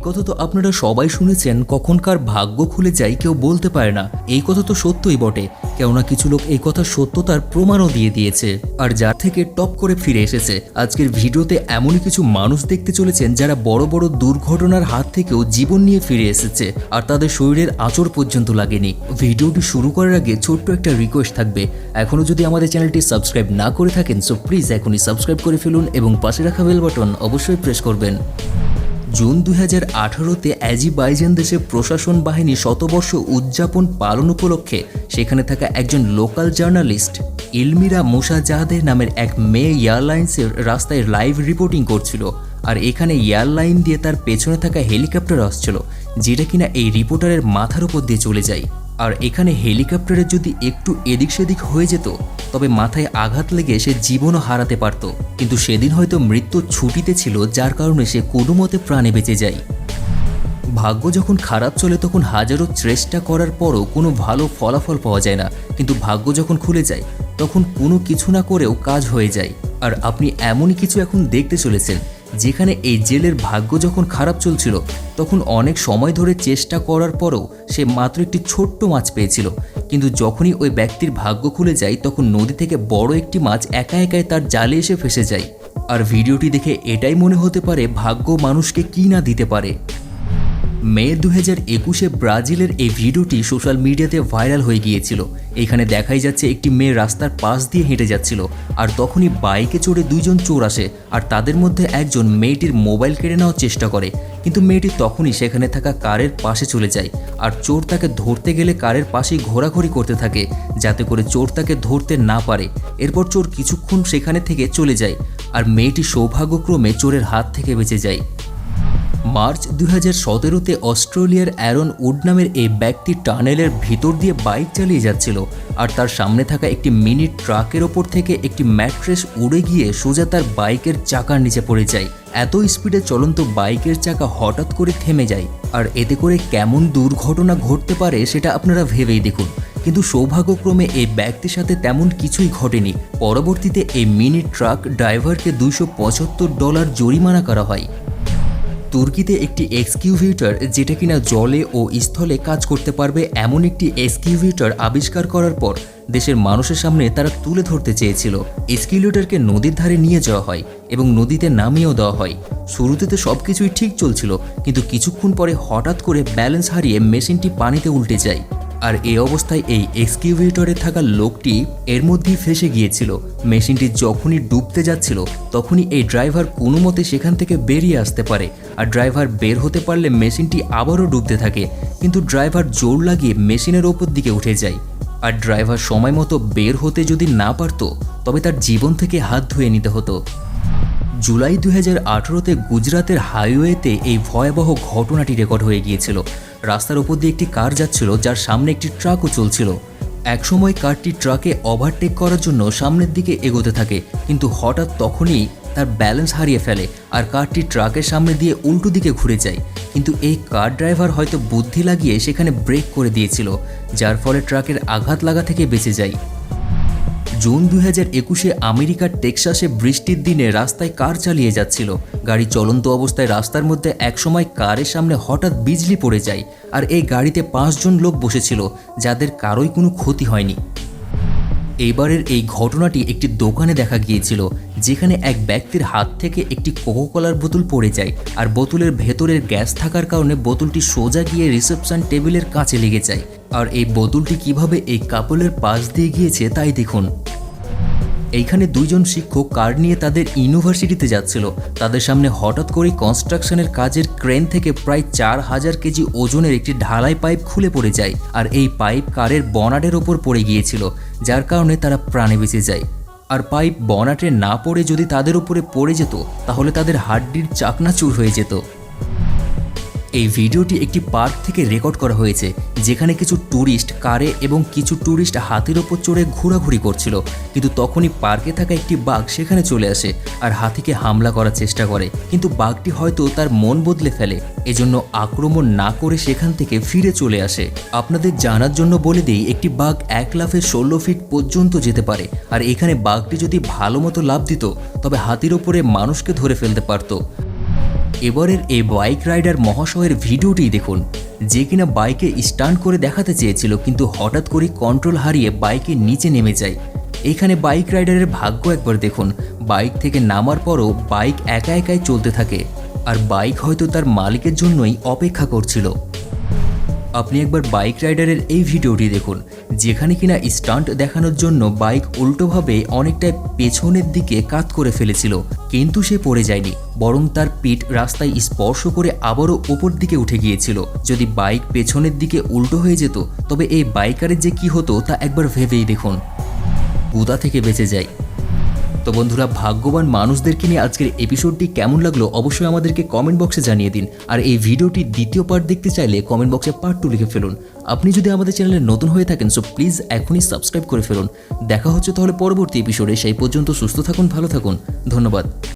কথা তো আপনারা সবাই শুনেছেন, কখনকার ভাগ্য খুলে যায় কেউ বলতে পারে না। এই কথা তো সত্যই বটে, কেননা কিছু লোক এই কথার সত্যতার প্রমাণও দিয়ে দিয়েছে, আর যার থেকে টপ করে ফিরে এসেছে। আজকের ভিডিওতে এমনই কিছু মানুষ দেখতে চলেছেন যারা বড় বড় দুর্ঘটনার হাত থেকেও জীবন নিয়ে ফিরে এসেছে, আর তাদের শরীরের আঁচড় পর্যন্ত লাগেনি। ভিডিওটি শুরু করার আগে ছোট্ট একটা রিকোয়েস্ট থাকবে, এখনও যদি আমাদের চ্যানেলটি সাবস্ক্রাইব না করে থাকেন সো প্লিজ এখনই সাবস্ক্রাইব করে ফেলুন এবং পাশে রাখা বেল বাটন অবশ্যই প্রেস করবেন। জুন 2018-তে অ্যাজিবাইজান দেশে প্রশাসন বাহিনী শতবর্ষ উদযাপন পালন উপলক্ষে সেখানে থাকা একজন লোকাল জার্নালিস্ট ইলমিরা মুসাজাহাদের নামের এক মেয়ে এয়ারলাইন্সের রাস্তায় লাইভ রিপোর্টিং করছিল, আর এখানে এয়ারলাইন দিয়ে তার পেছনে থাকা হেলিকপ্টার আসছিল, যেটা কিনা এই রিপোর্টারের মাথার উপর দিয়ে চলে যায়। আর এখানে হেলিকপ্টারে যদি একটু এদিক সেদিক হয়ে যেত তবে মাথায় আঘাত লেগে সে জীবনও হারাতে পারত, কিন্তু সেদিন হয়তো মৃত্যু ছুটিতে ছিল, যার কারণে সে কোনো মতে প্রাণে বেঁচে যায়। ভাগ্য যখন খারাপ চলে তখন হাজারো চেষ্টা করার পরও কোনো ভালো ফলাফল পাওয়া যায় না, কিন্তু ভাগ্য যখন খুলে যায় তখন কোনো কিছু না করেও কাজ হয়ে যায়। আর আপনি এমনই কিছু এখন দেখতে চলেছেন, যেখানে এই জেলের ভাগ্য যখন খারাপ চলছিল তখন অনেক সময় ধরে চেষ্টা করার পরও সে মাত্র একটি ছোট্ট মাছ পেয়েছিল, কিন্তু যখনই ওই ব্যক্তির ভাগ্য খুলে যায় তখন নদী থেকে বড় একটি মাছ একা একাই তার জালে এসে ফেসে যায়। আর ভিডিওটি দেখে এটাই মনে হতে পারে ভাগ্য মানুষকে কী না দিতে পারে। মে 2021-এ ব্রাজিলের এই ভিডিওটি সোশ্যাল মিডিয়াতে ভাইরাল হয়ে গিয়েছিল। এখানে দেখাই যাচ্ছে একটি মেয়ে রাস্তার পাশ দিয়ে হেঁটে যাচ্ছিল, আর তখনই বাইকে চড়ে দুইজন চোর আসে, আর তাদের মধ্যে একজন মেয়েটির মোবাইল কেড়ে নেওয়ার চেষ্টা করে, কিন্তু মেয়েটি তখনই সেখানে থাকা কারের পাশে চলে যায়, আর চোর তাকে ধরতে গেলে কারের পাশেই ঘোরাঘুরি করতে থাকে যাতে করে চোর তাকে ধরতে না পারে। এরপর চোর কিছুক্ষণ সেখানে থেকে চলে যায়, আর মেয়েটি সৌভাগ্যক্রমে চোরের হাত থেকে বেঁচে যায়। মার্চ 2017-তে অস্ট্রেলিয়ার অ্যারন উড নামের এই ব্যক্তি টানেলের ভিতর দিয়ে বাইক চালিয়ে যাচ্ছিল, আর তার সামনে থাকা একটি মিনি ট্রাকের ওপর থেকে একটি ম্যাট্রেস উড়ে গিয়ে সোজা তার বাইকের চাকার নিচে পড়ে যায়। এত স্পিডে চলন্ত বাইকের চাকা হঠাৎ করে থেমে যায়, আর এতে করে কেমন দুর্ঘটনা ঘটতে পারে সেটা আপনারা ভেবেই দেখুন। কিন্তু সৌভাগ্যক্রমে এই ব্যক্তির সাথে তেমন কিছুই ঘটেনি। পরবর্তীতে এই মিনি ট্রাক ড্রাইভারকে $275 জরিমানা করা হয়। তুর্কিতে একটি এক্সকিউভেটর, যেটা কিনা জলে ও স্থলে কাজ করতে পারবে এমন একটি এক্সকিউভেটর আবিষ্কার করার পর দেশের মানুষের সামনে তারা তুলে ধরতে চেয়েছিল। এক্সকিউভেটরকে নদীর ধারে নিয়ে যাওয়া হয় এবং নদীতে নামিয়েও দেওয়া হয়। শুরুতে তো সব কিছুই ঠিক চলছিল, কিন্তু কিছুক্ষণ পরে হঠাৎ করে ব্যালেন্স হারিয়ে মেশিনটি পানিতে উল্টে যায়, আর এই অবস্থায় এই এক্সকিউভেটরে থাকা লোকটি এর মধ্যেই ফেসে গিয়েছিল। মেশিনটি যখনই ডুবতে যাচ্ছিল তখনই এই ড্রাইভার কোনো মতে সেখান থেকে বেরিয়ে আসতে পারে, আর ড্রাইভার বের হতে পারলে মেশিনটি আবারও ডুবতে থাকে, কিন্তু ড্রাইভার জোর লাগিয়ে মেশিনের ওপর দিকে উঠে যায়। আর ড্রাইভার সময় মতো বের হতে যদি না পারত তবে তার জীবন থেকে হাত ধুয়ে নিতে হতো। জুলাই 2018-তে গুজরাতের হাইওয়েতে এই ভয়াবহ ঘটনাটি রেকর্ড হয়ে গিয়েছিল। রাস্তার উপর দিয়ে একটি কার যাচ্ছিল, যার সামনে একটি ট্রাকও চলছিল। একসময় কারটি ট্রাকে ওভারটেক করার জন্য সামনের দিকে এগোতে থাকে, কিন্তু হঠাৎ তখনই তার ব্যালেন্স হারিয়ে ফেলে, আর কারটি ট্রাকের সামনে দিয়ে উল্টো দিকে ঘুরে যায়। কিন্তু এই কার ড্রাইভার হয়তো বুদ্ধি লাগিয়ে সেখানে ব্রেক করে দিয়েছিল, যার ফলে ট্রাকের আঘাত লাগা থেকে বেঁচে যায়। জুন 2021-এ আমেরিকার টেক্সাসে বৃষ্টির দিনে রাস্তায় কার চালিয়ে যাচ্ছিল। গাড়ি চলন্ত অবস্থায় রাস্তার মধ্যে একসময় কারের সামনে হঠাৎ বিজলি পড়ে যায়, আর এই গাড়িতে 5 জন লোক বসেছিল, যাদের কারোই কোনো ক্ষতি হয়নি। এইবারের এই ঘটনাটি একটি দোকানে দেখা গিয়েছিল, যেখানে এক ব্যক্তির হাত থেকে একটি কোকোকোলার বোতল পড়ে যায়, আর বোতলের ভেতরের গ্যাস থাকার কারণে বোতলটি সোজা গিয়ে রিসেপশন টেবিলের কাছে লেগে যায়। আর এই বোতলটি কিভাবে এই কাপলের পাশ দিয়ে গিয়েছে তাই দেখুন। এইখানে দুইজন শিক্ষক কার নিয়ে তাদের ইউনিভার্সিটিতে যাচ্ছিল। তাদের সামনে হঠাৎ করে কনস্ট্রাকশনের কাজের ক্রেন থেকে প্রায় 4000 কেজি ওজনের একটি ঢালাই পাইপ খুলে পড়ে যায়, আর এই পাইপ কারের বনাটের ওপর পড়ে গিয়েছিল, যার কারণে তারা প্রাণে বেঁচে যায়। আর পাইপ বনাটে না পড়ে যদি তাদের উপরে পড়ে যেত তাহলে তাদের হাড্ডির চাকনাচুর হয়ে যেত। এই ভিডিওটি একটি পার্ক থেকে রেকর্ড করা হয়েছে, যেখানে কিছু ট্যুরিস্ট কারে এবং কিছু ট্যুরিস্ট হাতির ওপর চড়ে ঘোরাঘুরি করছিল, কিন্তু তখনই পার্কে থাকা একটি বাঘ সেখানে চলে আসে আর হাতিকে হামলা করার চেষ্টা করে, কিন্তু বাঘটি হয়তো তার মন বদলে ফেলে, এজন্য আক্রমণ না করে সেখান থেকে ফিরে চলে আসে। আপনাদের জানার জন্য বলে দিই, একটি বাঘ এক লাফে 16 ফিট পর্যন্ত যেতে পারে, আর এখানে বাঘটি যদি ভালো মতো লাফ দিত তবে হাতির ওপরে মানুষকে ধরে ফেলতে পারত। এবারের এই বাইক রাইডার মহাশয়ের ভিডিওটি দেখুন, যে কিনা বাইকে স্টান্ট করে দেখাতে চেয়েছিল কিন্তু হঠাৎ করে কন্ট্রোল হারিয়ে বাইকের নিচে নেমে যায়। এখানে বাইক রাইডারের ভাগ্য একবার দেখুন, বাইক থেকে নামার পরও বাইক একা একাই চলতে থাকে, আর বাইক হয়তো তার মালিকের জন্যই অপেক্ষা করছিল। আপনি একবার বাইক রাইডারের এই ভিডিওটি দেখুন, যেখানে কিনা স্টান্ট দেখানোর জন্য বাইক উল্টোভাবে অনেকটা পেছনের দিকে কাত করে ফেলেছিল, কিন্তু সে পড়ে যায়নি, বরং তার পিঠ রাস্তায় স্পর্শ করে আবারও ওপর দিকে উঠে গিয়েছিল। যদি বাইক পেছনের দিকে উল্টো হয়ে যেত তবে এই বাইকারের যে কি হতো তা একবার ভেবেই দেখুন। গুদা থেকে বেঁচে যায়। তো বন্ধুরা, ভাগ্যবান মানুষদেরকে নিয়ে আজকের এপিসোডটি কেমন লাগলো অবশ্যই আমাদেরকে কমেন্ট বক্সে জানিয়ে দিন। আর এই ভিডিওটির দ্বিতীয় পার্ট দেখতে চাইলে কমেন্ট বক্সে পার্ট 2 লিখে ফেলুন। আপনি যদি আমাদের চ্যানেলে নতুন হয়ে থাকেন সো প্লিজ এখনই সাবস্ক্রাইব করে ফেলুন। দেখা হচ্ছে তাহলে পরবর্তী এপিসোডে, সেই পর্যন্ত সুস্থ থাকুন, ভালো থাকুন, ধন্যবাদ।